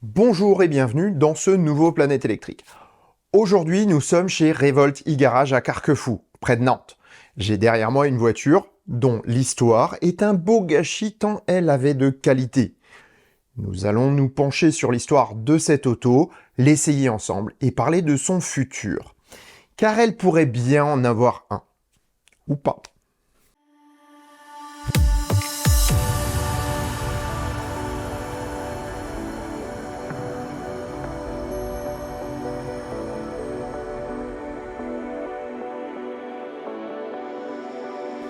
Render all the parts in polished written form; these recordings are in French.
Bonjour et bienvenue dans ce nouveau Planète électrique. Aujourd'hui, nous sommes chez Revolt e-Garage à Carquefou, près de Nantes. J'ai derrière moi une voiture dont l'histoire est un beau gâchis tant elle avait de qualité. Nous allons nous pencher sur l'histoire de cette auto, l'essayer ensemble et parler de son futur. Car elle pourrait bien en avoir un. Ou pas.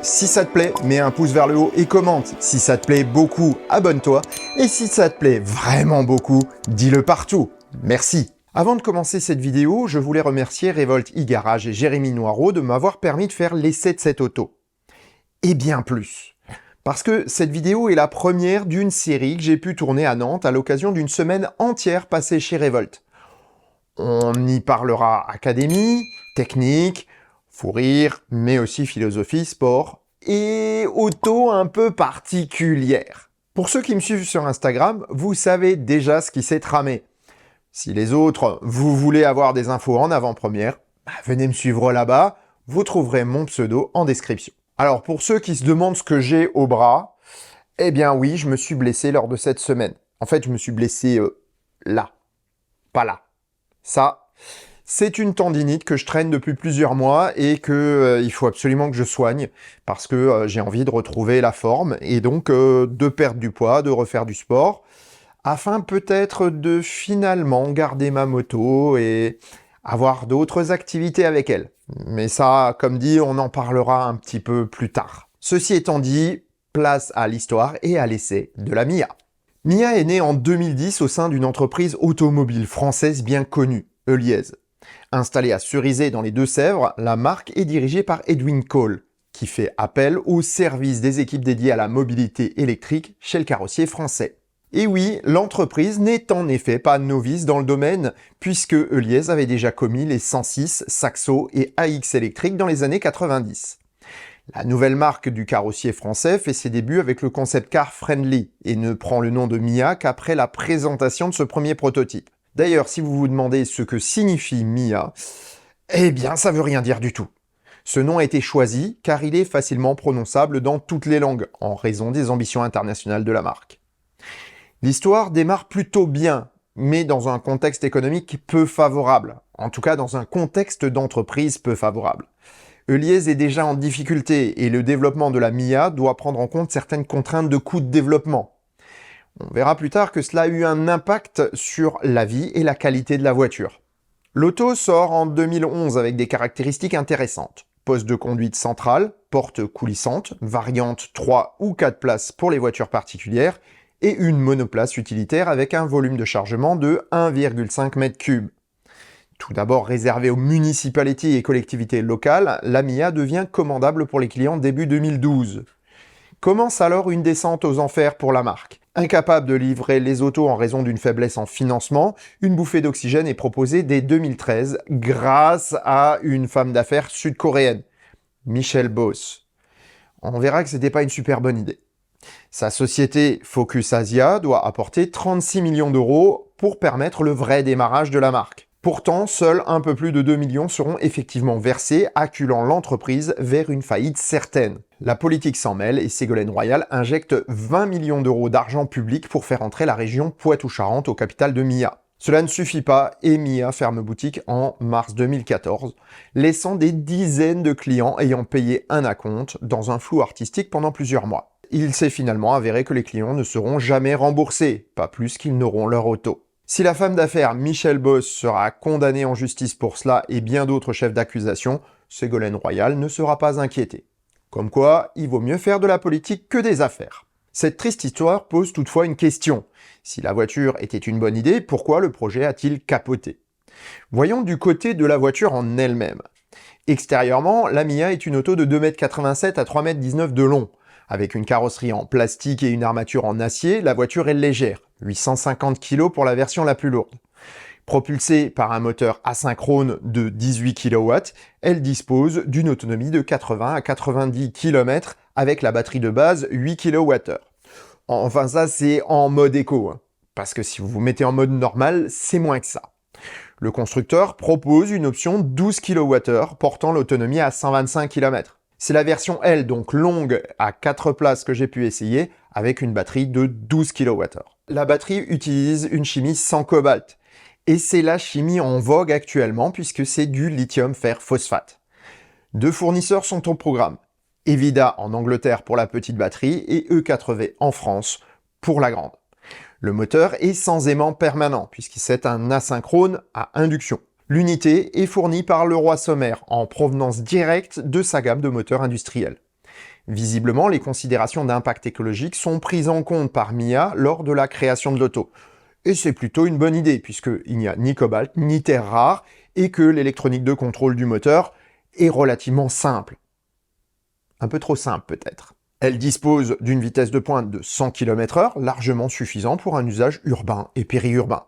Si ça te plaît, mets un pouce vers le haut et commente. Si ça te plaît beaucoup, abonne-toi. Et si ça te plaît vraiment beaucoup, dis-le partout. Merci. Avant de commencer cette vidéo, je voulais remercier Revolt e-Garage et Jérémy Noireau de m'avoir permis de faire l'essai de cette auto. Et bien plus. Parce que cette vidéo est la première d'une série que j'ai pu tourner à Nantes à l'occasion d'une semaine entière passée chez Revolt. On y parlera académie, technique, fou rire, mais aussi philosophie, sport et auto un peu particulière. Pour ceux qui me suivent sur Instagram, vous savez déjà ce qui s'est tramé. Si les autres, vous voulez avoir des infos en avant-première, venez me suivre là-bas, vous trouverez mon pseudo en description. Alors pour ceux qui se demandent ce que j'ai au bras, eh bien oui, je me suis blessé lors de cette semaine. En fait, je me suis blessé là, pas là. Ça, c'est une tendinite que je traîne depuis plusieurs mois et que il faut absolument que je soigne parce que j'ai envie de retrouver la forme et donc de perdre du poids, de refaire du sport, afin peut-être de finalement garder ma moto et avoir d'autres activités avec elle. Mais ça, comme dit, on en parlera un petit peu plus tard. Ceci étant dit, place à l'histoire et à l'essai de la Mia. Mia est née en 2010 au sein d'une entreprise automobile française bien connue, Heuliez. Installée à Cerizay dans les Deux-Sèvres, la marque est dirigée par Edwin Cole, qui fait appel au service des équipes dédiées à la mobilité électrique chez le carrossier français. Et oui, l'entreprise n'est en effet pas novice dans le domaine, puisque Heuliez avait déjà commis les 106, Saxo et AX électriques dans les années 90. La nouvelle marque du carrossier français fait ses débuts avec le concept car Friendly et ne prend le nom de Mia qu'après la présentation de ce premier prototype. D'ailleurs, si vous vous demandez ce que signifie Mia, eh bien ça veut rien dire du tout. Ce nom a été choisi car il est facilement prononçable dans toutes les langues, en raison des ambitions internationales de la marque. L'histoire démarre plutôt bien, mais dans un contexte économique peu favorable, en tout cas dans un contexte d'entreprise peu favorable. Heuliez est déjà en difficulté et le développement de la Mia doit prendre en compte certaines contraintes de coûts de développement. On verra plus tard que cela a eu un impact sur la vie et la qualité de la voiture. L'auto sort en 2011 avec des caractéristiques intéressantes. Poste de conduite centrale, porte coulissante, variante 3 ou 4 places pour les voitures particulières et une monoplace utilitaire avec un volume de chargement de 1,5 m3. Tout d'abord réservée aux municipalités et collectivités locales, la Mia devient commandable pour les clients début 2012. Commence alors une descente aux enfers pour la marque. Incapable de livrer les autos en raison d'une faiblesse en financement, une bouffée d'oxygène est proposée dès 2013 grâce à une femme d'affaires sud-coréenne, Michelle Boss. On verra que c'était pas une super bonne idée. Sa société Focus Asia doit apporter 36 millions d'euros pour permettre le vrai démarrage de la marque. Pourtant, seuls un peu plus de 2 millions seront effectivement versés, acculant l'entreprise vers une faillite certaine. La politique s'en mêle et Ségolène Royal injecte 20 millions d'euros d'argent public pour faire entrer la région Poitou-Charentes au capital de Mia. Cela ne suffit pas et Mia ferme boutique en mars 2014, laissant des dizaines de clients ayant payé un acompte dans un flou artistique pendant plusieurs mois. Il s'est finalement avéré que les clients ne seront jamais remboursés, pas plus qu'ils n'auront leur auto. Si la femme d'affaires Michelle Boss sera condamnée en justice pour cela et bien d'autres chefs d'accusation, Ségolène Royal ne sera pas inquiétée. Comme quoi, il vaut mieux faire de la politique que des affaires. Cette triste histoire pose toutefois une question. Si la voiture était une bonne idée, pourquoi le projet a-t-il capoté? Voyons du côté de la voiture en elle-même. Extérieurement, la Mia est une auto de 2,87 m à 3,19 m de long. Avec une carrosserie en plastique et une armature en acier, la voiture est légère, 850 kg pour la version la plus lourde. Propulsée par un moteur asynchrone de 18 kW, elle dispose d'une autonomie de 80 à 90 km avec la batterie de base 8 kWh. Enfin ça c'est en mode éco, parce que si vous vous mettez en mode normal, c'est moins que ça. Le constructeur propose une option 12 kWh portant l'autonomie à 125 km. C'est la version L, donc longue à 4 places que j'ai pu essayer, avec une batterie de 12 kWh. La batterie utilise une chimie sans cobalt. Et c'est la chimie en vogue actuellement puisque c'est du lithium fer phosphate. Deux fournisseurs sont au programme. Evida en Angleterre pour la petite batterie et E4V en France pour la grande. Le moteur est sans aimant permanent puisque c'est un asynchrone à induction. L'unité est fournie par Leroy Sommer en provenance directe de sa gamme de moteurs industriels. Visiblement, les considérations d'impact écologique sont prises en compte par MIA lors de la création de l'auto. Et c'est plutôt une bonne idée, puisqu'il n'y a ni cobalt, ni terres rares, et que l'électronique de contrôle du moteur est relativement simple. Un peu trop simple peut-être. Elle dispose d'une vitesse de pointe de 100 km/h, largement suffisant pour un usage urbain et périurbain.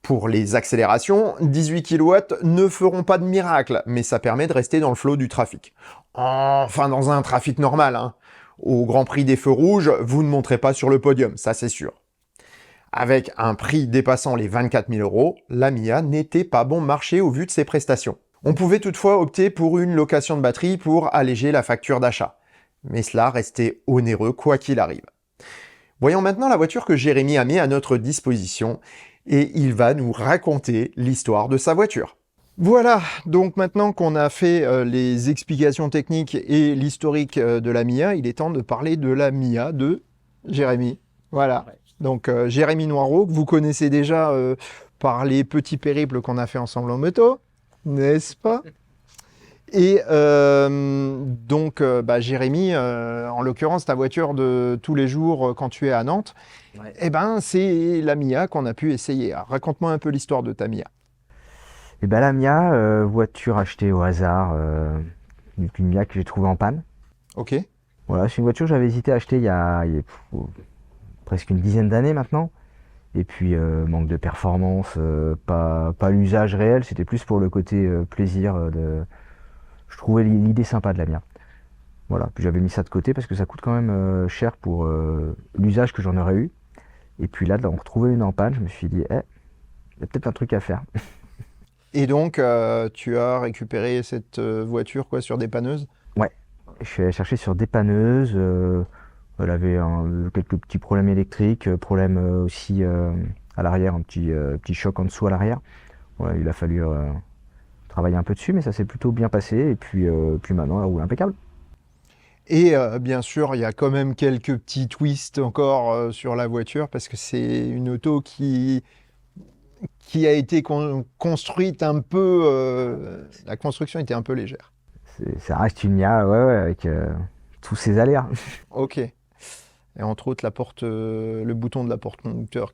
Pour les accélérations, 18 kW ne feront pas de miracle, mais ça permet de rester dans le flot du trafic. Enfin, dans un trafic normal, hein. Au Grand Prix des feux rouges, vous ne monterez pas sur le podium, ça c'est sûr. Avec un prix dépassant les 24 000 €, la Mia n'était pas bon marché au vu de ses prestations. On pouvait toutefois opter pour une location de batterie pour alléger la facture d'achat. Mais cela restait onéreux quoi qu'il arrive. Voyons maintenant la voiture que Jérémy a mis à notre disposition et il va nous raconter l'histoire de sa voiture. Voilà, donc maintenant qu'on a fait les explications techniques et l'historique de la Mia, il est temps de parler de la Mia de Jérémy. Voilà. Donc Jérémy Noireau, que vous connaissez déjà par les petits périples qu'on a fait ensemble en moto, n'est-ce pas? Et donc Jérémy, en l'occurrence ta voiture de tous les jours quand tu es à Nantes, ouais. Eh ben c'est la Mia qu'on a pu essayer. Alors, raconte-moi un peu l'histoire de ta Mia. Et ben la Mia, voiture achetée au hasard, une Mia que j'ai trouvée en panne. Ok. Voilà, c'est une voiture que j'avais hésité à acheter il y a presque une dizaine d'années maintenant. Et puis manque de performance, pas l'usage réel, c'était plus pour le côté plaisir. Je trouvais l'idée sympa de la Mia. Voilà, puis j'avais mis ça de côté parce que ça coûte quand même cher pour l'usage que j'en aurais eu. Et puis là, d'en retrouver une en panne, je me suis dit, il y a peut-être un truc à faire. Et donc, tu as récupéré cette voiture quoi, sur dépanneuses? Ouais, je suis allé chercher sur dépanneuses. Elle avait quelques petits problèmes électriques, problème aussi à l'arrière, un petit choc en dessous à l'arrière. Voilà, il a fallu travailler un peu dessus, mais ça s'est plutôt bien passé. Et puis maintenant, elle roule impeccable. Et bien sûr, il y a quand même quelques petits twists encore sur la voiture, parce que c'est une auto qui a été construite un peu... la construction était un peu légère. Ça reste une Mia, ouais, avec tous ses aléas. Ok. Et entre autres, le bouton de la porte conducteur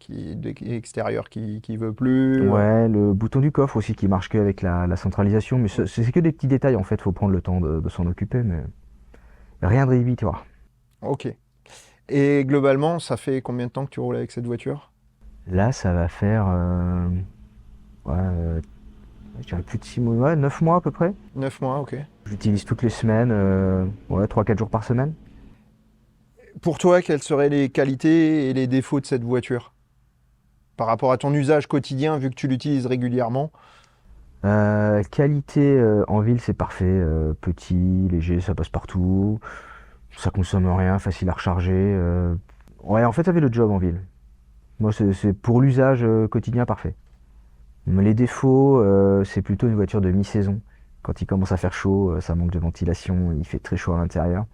extérieur qui veut plus. Ouais, le bouton du coffre aussi qui marche qu'avec la centralisation. Mais c'est que des petits détails en fait, faut prendre le temps de s'en occuper. Mais rien de rédhibitoire. Ok. Et globalement, ça fait combien de temps que tu roules avec cette voiture? Là, ça va faire je dirais plus de 6 mois, ouais, 9 mois à peu près. 9 mois, ok. J'utilise toutes les semaines, 3-4 jours par semaine. Pour toi, quelles seraient les qualités et les défauts de cette voiture par rapport à ton usage quotidien, vu que tu l'utilises régulièrement? Qualité en ville, c'est parfait. Petit, léger, ça passe partout. Ça consomme rien, facile à recharger. Ouais, en fait, ça fait le job en ville. Moi, c'est pour l'usage quotidien parfait. Les défauts, c'est plutôt une voiture de mi-saison. Quand il commence à faire chaud, ça manque de ventilation, il fait très chaud à l'intérieur.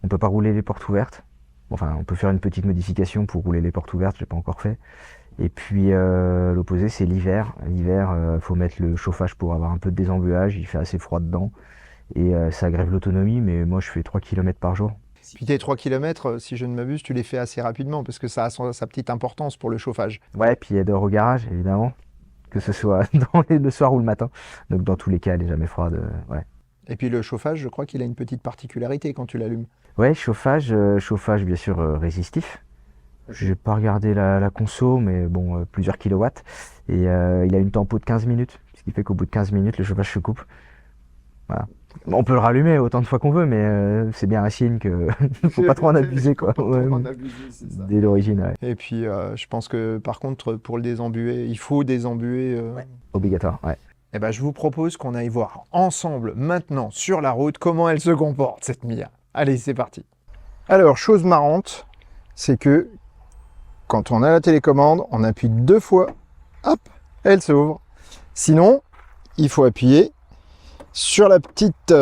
On peut pas rouler les portes ouvertes. Enfin, on peut faire une petite modification pour rouler les portes ouvertes, j'ai pas encore fait. Et puis l'opposé, c'est l'hiver. L'hiver, faut mettre le chauffage pour avoir un peu de désembuage, il fait assez froid dedans. Et ça grève l'autonomie, mais moi je fais 3 km par jour. Puis tes 3 km, si je ne m'abuse, tu les fais assez rapidement, parce que ça a sa petite importance pour le chauffage. Ouais, puis elle dort au garage, évidemment. Que ce soit le soir ou le matin. Donc dans tous les cas, elle est jamais froide. Ouais. Et puis le chauffage, je crois qu'il a une petite particularité quand tu l'allumes. Ouais, chauffage bien sûr résistif. Je n'ai pas regardé la conso, mais bon, plusieurs kilowatts. Et il a une tempo de 15 minutes, ce qui fait qu'au bout de 15 minutes, le chauffage se coupe. Voilà. On peut le rallumer autant de fois qu'on veut, mais c'est bien un signe que faut pas trop en abuser, quoi. Faut pas trop en abuser, c'est ça. Dès l'origine, ouais. Et puis, je pense que par contre, pour le désembuer, il faut désembuer. Obligatoire, ouais. Eh ben, je vous propose qu'on aille voir ensemble, maintenant, sur la route, comment elle se comporte, cette Mia. Allez, c'est parti. Alors, chose marrante, c'est que quand on a la télécommande, on appuie 2 fois, hop, elle s'ouvre. Sinon, il faut appuyer sur la petite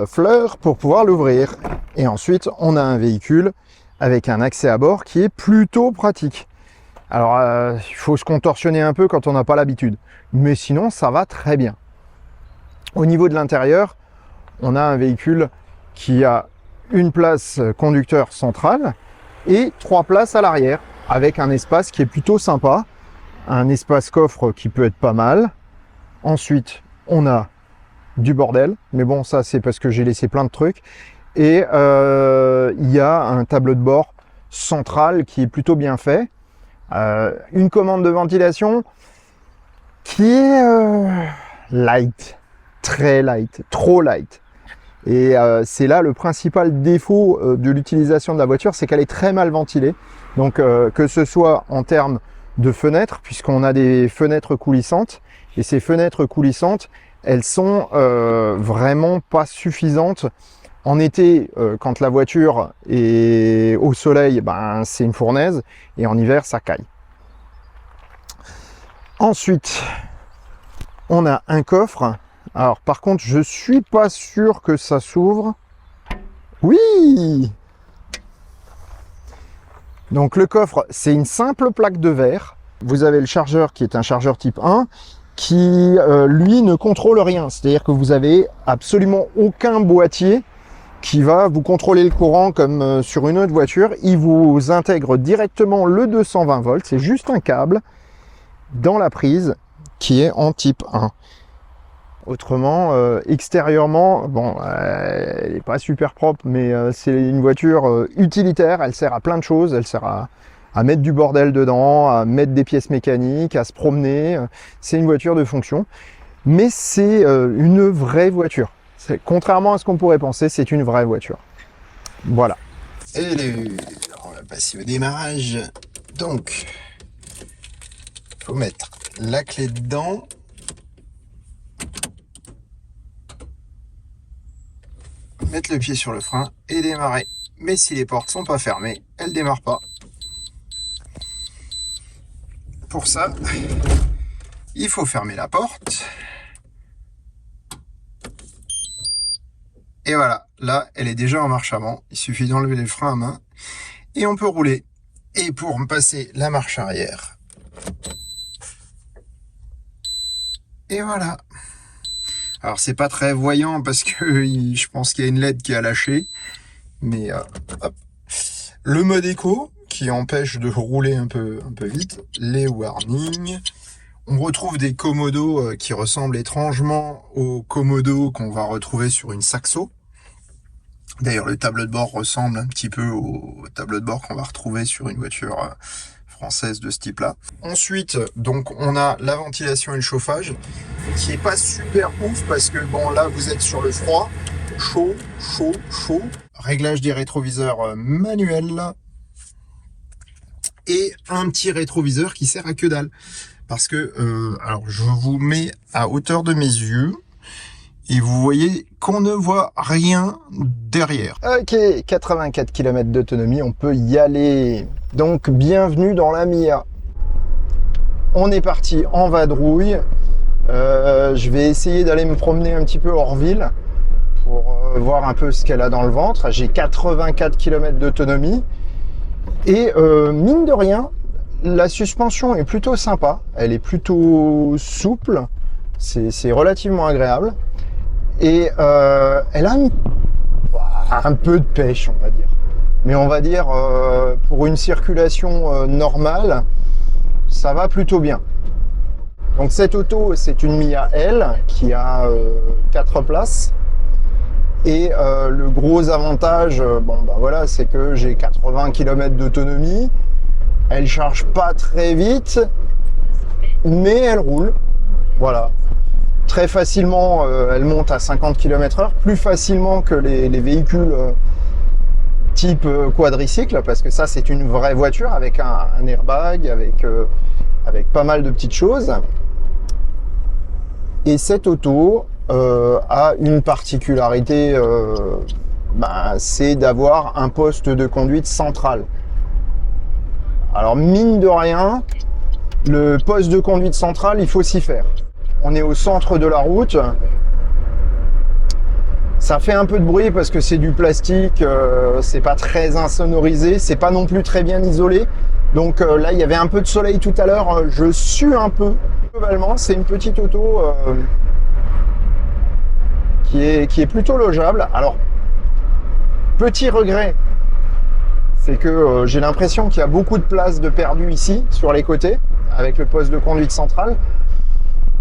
fleur pour pouvoir l'ouvrir. Et ensuite, on a un véhicule avec un accès à bord qui est plutôt pratique. Alors, il faut se contorsionner un peu quand on n'a pas l'habitude. Mais sinon, ça va très bien. Au niveau de l'intérieur, on a un véhicule qui a une place conducteur centrale et 3 places à l'arrière, avec un espace qui est plutôt sympa. Un espace coffre qui peut être pas mal. Ensuite, on a du bordel. Mais bon, ça, c'est parce que j'ai laissé plein de trucs. Et il y a un tableau de bord central qui est plutôt bien fait. Une commande de ventilation qui est light, très light, trop light. Et c'est là le principal défaut de l'utilisation de la voiture, c'est qu'elle est très mal ventilée. Donc que ce soit en termes de fenêtres, puisqu'on a des fenêtres coulissantes, et ces fenêtres coulissantes, elles sont vraiment pas suffisantes. En été, quand la voiture est au soleil, ben, c'est une fournaise, et en hiver, ça caille. Ensuite, on a un coffre. Alors, par contre, je suis pas sûr que ça s'ouvre. Oui! Donc, le coffre, c'est une simple plaque de verre. Vous avez le chargeur qui est un chargeur type 1 qui, lui, ne contrôle rien. C'est-à-dire que vous avez absolument aucun boîtier qui va vous contrôler le courant comme sur une autre voiture. Il vous intègre directement le 220 volts. C'est juste un câble dans la prise qui est en type 1. Autrement, extérieurement, bon, elle n'est pas super propre, mais c'est une voiture utilitaire. Elle sert à plein de choses. Elle sert à mettre du bordel dedans, à mettre des pièces mécaniques, à se promener. C'est une voiture de fonction, mais c'est une vraie voiture. Contrairement à ce qu'on pourrait penser, c'est une vraie voiture. Voilà. Et on va passer au démarrage. Donc, il faut mettre la clé dedans. Mettre le pied sur le frein et démarrer. Mais si les portes sont pas fermées, elle démarre pas. Pour ça, il faut fermer la porte. Et voilà, là, elle est déjà en marche avant. Il suffit d'enlever les freins à main et on peut rouler. Et pour passer la marche arrière. Et voilà. Alors, c'est pas très voyant parce que je pense qu'il y a une LED qui a lâché. Mais, hop. Le mode éco qui empêche de rouler un peu vite. Les warnings. On retrouve des commodos qui ressemblent étrangement aux commodos qu'on va retrouver sur une Saxo. D'ailleurs, le tableau de bord ressemble un petit peu au tableau de bord qu'on va retrouver sur une voiture française de ce type-là. Ensuite, donc, on a la ventilation et le chauffage, qui est pas super ouf parce que, bon, là, vous êtes sur le froid, chaud, chaud, chaud. Réglage des rétroviseurs manuels, et un petit rétroviseur qui sert à que dalle. Parce que, alors, je vous mets à hauteur de mes yeux, et vous voyez qu'on ne voit rien derrière. Ok, 84 km d'autonomie, on peut y aller. Donc, bienvenue dans la Mia. On est parti en vadrouille. Je vais essayer d'aller me promener un petit peu hors ville pour voir un peu ce qu'elle a dans le ventre. J'ai 84 km d'autonomie. Et mine de rien, la suspension est plutôt sympa. Elle est plutôt souple. C'est relativement agréable. Et elle a un peu de pêche, on va dire. Mais on va dire, pour une circulation normale, ça va plutôt bien. Donc cette auto, c'est une Mia L qui a 4 places. Et le gros avantage, bon bah voilà, c'est que j'ai 80 km d'autonomie. Elle charge pas très vite, mais elle roule. Voilà. très facilement, elle monte à 50 km/h, plus facilement que les véhicules type quadricycle, parce que ça c'est une vraie voiture avec un airbag, avec pas mal de petites choses. Et cette auto a une particularité, c'est d'avoir un poste de conduite central. Alors mine de rien, le poste de conduite central, il faut s'y faire. On est au centre de la route. Ça fait un peu de bruit parce que c'est du plastique, c'est pas très insonorisé, c'est pas non plus très bien isolé. Donc là, il y avait un peu de soleil tout à l'heure, je sue un peu. Globalement, c'est une petite auto qui est plutôt logeable. Alors, petit regret, c'est que j'ai l'impression qu'il y a beaucoup de place de perdu ici, sur les côtés, avec le poste de conduite central.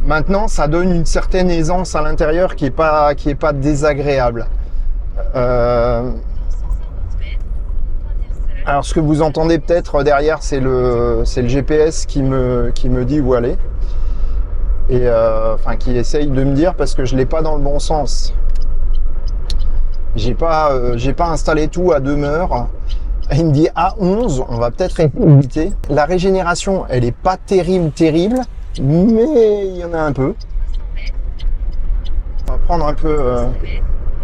Maintenant, ça donne une certaine aisance à l'intérieur qui est pas désagréable. Alors, ce que vous entendez peut-être derrière, c'est le GPS qui me dit où aller. Et qui essaye de me dire parce que je l'ai pas dans le bon sens. J'ai pas installé tout à demeure. Il me dit à 11, on va peut-être éviter. La régénération, elle est pas terrible, mais il y en a un peu. On va prendre un peu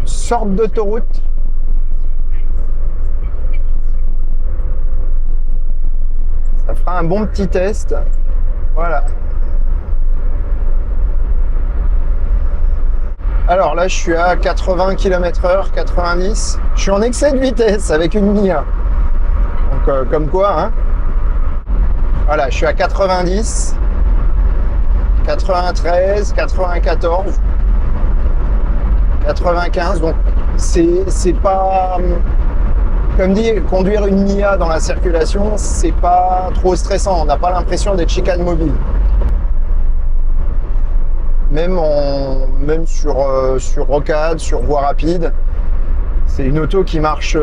sorte d'autoroute. Ça fera un bon petit test. Voilà. Alors là, je suis à 80 km/h, 90. Je suis en excès de vitesse avec une Mia. Donc, comme quoi, hein. Voilà, je suis à 90, 93, 94, 95. Donc, c'est pas... Comme dit, conduire une Mia dans la circulation, c'est pas trop stressant. On n'a pas l'impression d'être chicane mobile. Même sur rocade, sur voie rapide, c'est une auto qui marche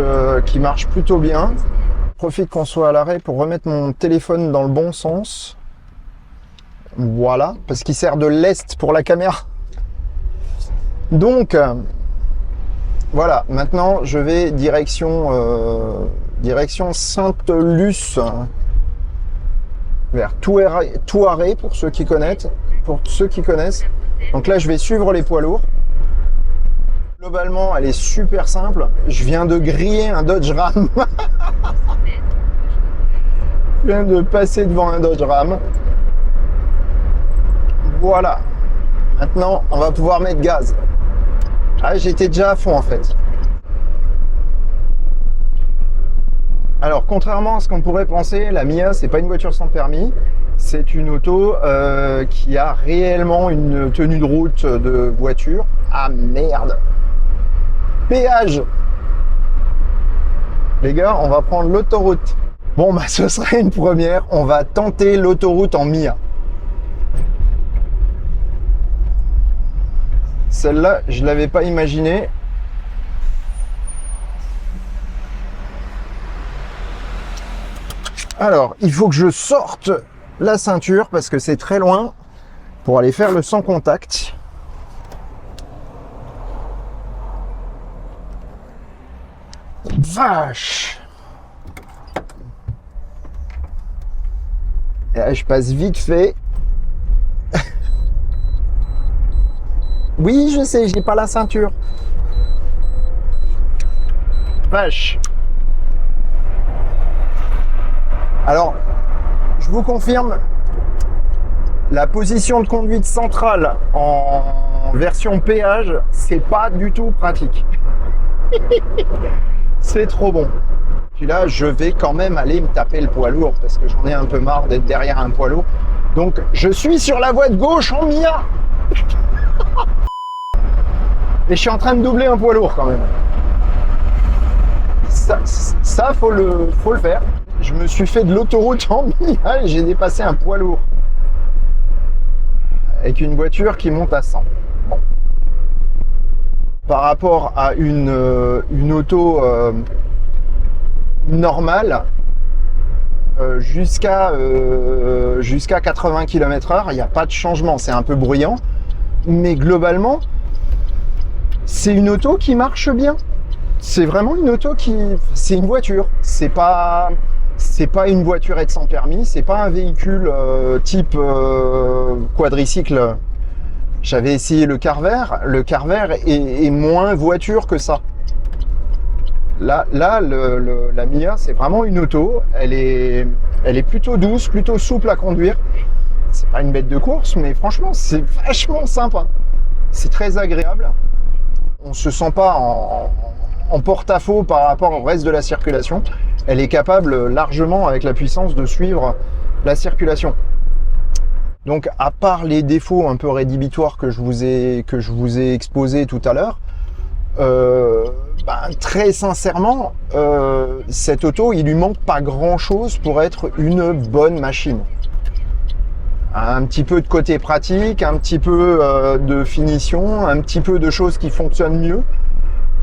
plutôt bien. Je profite qu'on soit à l'arrêt pour remettre mon téléphone dans le bon sens. Voilà, parce qu'il sert de lest pour la caméra. Donc, voilà, maintenant je vais direction Sainte-Luce, vers Touareg pour ceux qui connaissent. Donc là, je vais suivre les poids lourds. Globalement, elle est super simple. Je viens de griller un Dodge Ram. Je viens de passer devant un Dodge Ram. Voilà. Maintenant, on va pouvoir mettre gaz. Ah, j'étais déjà à fond en fait. Alors, contrairement à ce qu'on pourrait penser, la Mia, c'est pas une voiture sans permis. C'est une auto qui a réellement une tenue de route de voiture. Ah merde! Péage! Les gars, on va prendre l'autoroute. Bon, bah ce serait une première. On va tenter l'autoroute en Mia. Celle-là, je l'avais pas imaginée. Alors, il faut que je sorte la ceinture parce que c'est très loin pour aller faire le sans contact. Vache! Et là, je passe vite fait. Oui, je sais, j'ai pas la ceinture. Vache! Alors, je vous confirme, la position de conduite centrale en version péage, c'est pas du tout pratique. C'est trop bon. Puis là, je vais quand même aller me taper le poids lourd parce que j'en ai un peu marre d'être derrière un poids lourd. Donc, je suis sur la voie de gauche en Mia. Et je suis en train de doubler un poids lourd quand même. Ça faut le faire. Je me suis fait de l'autoroute en Mia et j'ai dépassé un poids lourd. Avec une voiture qui monte à 100. Bon. Par rapport à une auto normale, jusqu'à 80 km/h, il n'y a pas de changement. C'est un peu bruyant. Mais globalement, c'est une auto qui marche bien. C'est vraiment une auto qui... C'est une voiture. C'est pas une voiturette sans permis. C'est pas un véhicule type quadricycle. J'avais essayé le Carver. Le Carver est moins voiture que ça. Là, la Mia, c'est vraiment une auto. Elle est plutôt douce, plutôt souple à conduire. C'est pas une bête de course, mais franchement, c'est vachement sympa. C'est très agréable. On se sent pas en porte-à-faux par rapport au reste de la circulation. Elle est capable largement, avec la puissance, de suivre la circulation. Donc, à part les défauts un peu rédhibitoires que je vous ai exposés tout à l'heure, très sincèrement, cette auto, il lui manque pas grand-chose pour être une bonne machine. Un petit peu de côté pratique, un petit peu de finition, un petit peu de choses qui fonctionnent mieux.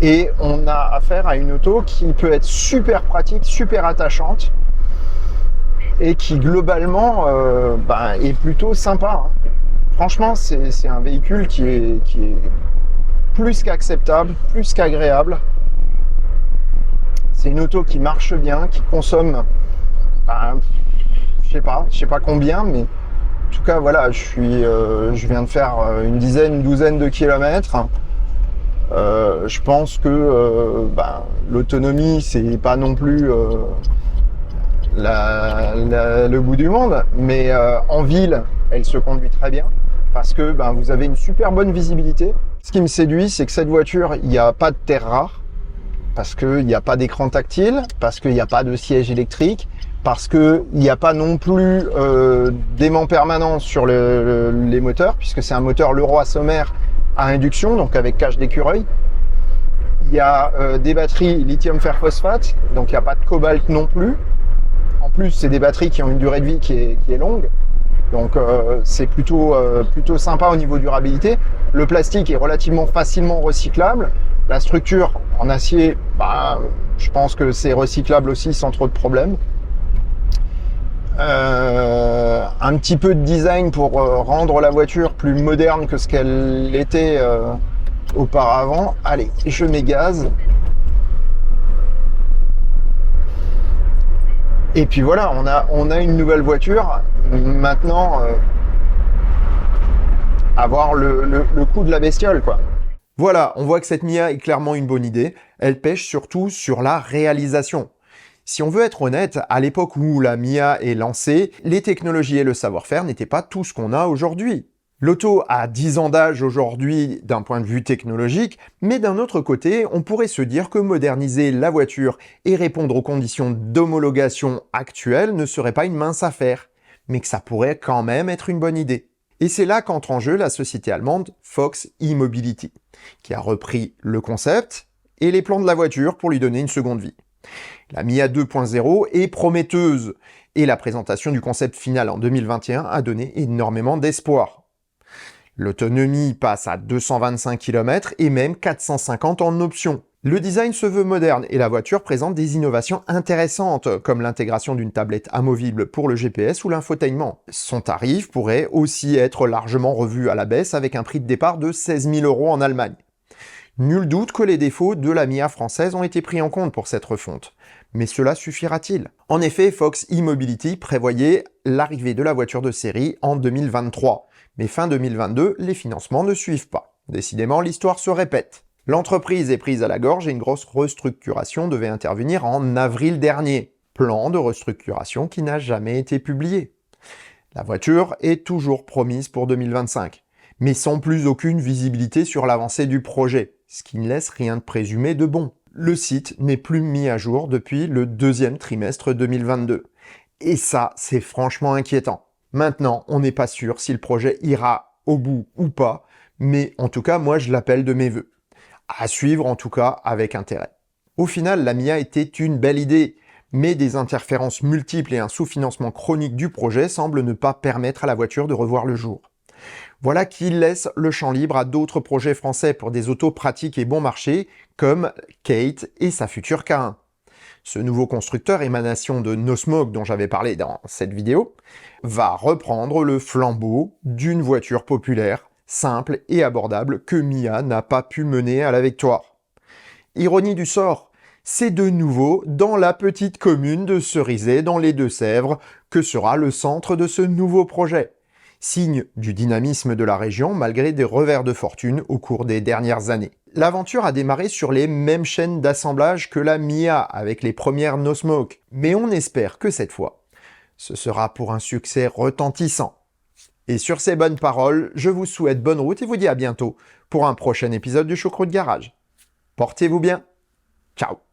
Et on a affaire à une auto qui peut être super pratique, super attachante et qui globalement est plutôt sympa. Franchement, c'est un véhicule qui est plus qu'acceptable, plus qu'agréable. C'est une auto qui marche bien, qui consomme, je sais pas combien, mais en tout cas, voilà, je viens de faire une douzaine de kilomètres. Je pense que l'autonomie, c'est pas non plus le bout du monde, mais en ville, elle se conduit très bien parce que vous avez une super bonne visibilité. Ce qui me séduit, c'est que cette voiture, il n'y a pas de terre rare, parce qu'il n'y a pas d'écran tactile, parce qu'il n'y a pas de siège électrique, parce qu'il n'y a pas non plus d'aimant permanent sur les moteurs, puisque c'est un moteur Leroy Sommer à induction, donc avec cage d'écureuil. Il y a des batteries lithium fer phosphate, donc il n'y a pas de cobalt non plus. En plus, c'est des batteries qui ont une durée de vie qui est longue, donc c'est plutôt sympa au niveau durabilité. Le plastique est relativement facilement recyclable. La structure en acier, je pense que c'est recyclable aussi sans trop de problèmes. Un petit peu de design pour rendre la voiture plus moderne que ce qu'elle était auparavant. Allez, je m'égaze. Et puis voilà, on a une nouvelle voiture. Maintenant, avoir le coup de la bestiole, quoi. Voilà, on voit que cette Mia est clairement une bonne idée. Elle pêche surtout sur la réalisation. Si on veut être honnête, à l'époque où la Mia est lancée, les technologies et le savoir-faire n'étaient pas tout ce qu'on a aujourd'hui. L'auto a 10 ans d'âge aujourd'hui d'un point de vue technologique, mais d'un autre côté, on pourrait se dire que moderniser la voiture et répondre aux conditions d'homologation actuelles ne serait pas une mince affaire, mais que ça pourrait quand même être une bonne idée. Et c'est là qu'entre en jeu la société allemande Fox E-Mobility, qui a repris le concept et les plans de la voiture pour lui donner une seconde vie. La Mia 2.0 est prometteuse, et la présentation du concept final en 2021 a donné énormément d'espoir. L'autonomie passe à 225 km et même 450 en option. Le design se veut moderne et la voiture présente des innovations intéressantes, comme l'intégration d'une tablette amovible pour le GPS ou l'infotainment. Son tarif pourrait aussi être largement revu à la baisse avec un prix de départ de 16 000 € en Allemagne. Nul doute que les défauts de la Mia française ont été pris en compte pour cette refonte. Mais cela suffira-t-il? En effet, Fox E-Mobility prévoyait l'arrivée de la voiture de série en 2023. Mais fin 2022, les financements ne suivent pas. Décidément, l'histoire se répète. L'entreprise est prise à la gorge et une grosse restructuration devait intervenir en avril dernier. Plan de restructuration qui n'a jamais été publié. La voiture est toujours promise pour 2025, mais sans plus aucune visibilité sur l'avancée du projet, ce qui ne laisse rien de présumé de bon. Le site n'est plus mis à jour depuis le deuxième trimestre 2022. Et ça, c'est franchement inquiétant. Maintenant, on n'est pas sûr si le projet ira au bout ou pas, mais en tout cas, moi, je l'appelle de mes vœux. À suivre, en tout cas, avec intérêt. Au final, la Mia était une belle idée, mais des interférences multiples et un sous-financement chronique du projet semblent ne pas permettre à la voiture de revoir le jour. Voilà qui laisse le champ libre à d'autres projets français pour des autos pratiques et bon marché, comme Kate et sa future K1. Ce nouveau constructeur, émanation de No Smoke dont j'avais parlé dans cette vidéo, va reprendre le flambeau d'une voiture populaire, simple et abordable que Mia n'a pas pu mener à la victoire. Ironie du sort, c'est de nouveau dans la petite commune de Cerizay dans les Deux-Sèvres que sera le centre de ce nouveau projet. Signe du dynamisme de la région malgré des revers de fortune au cours des dernières années. L'aventure a démarré sur les mêmes chaînes d'assemblage que la Mia avec les premières No Smoke, mais on espère que cette fois, ce sera pour un succès retentissant. Et sur ces bonnes paroles, je vous souhaite bonne route et vous dis à bientôt pour un prochain épisode du Choucroute Garage. Portez-vous bien. Ciao.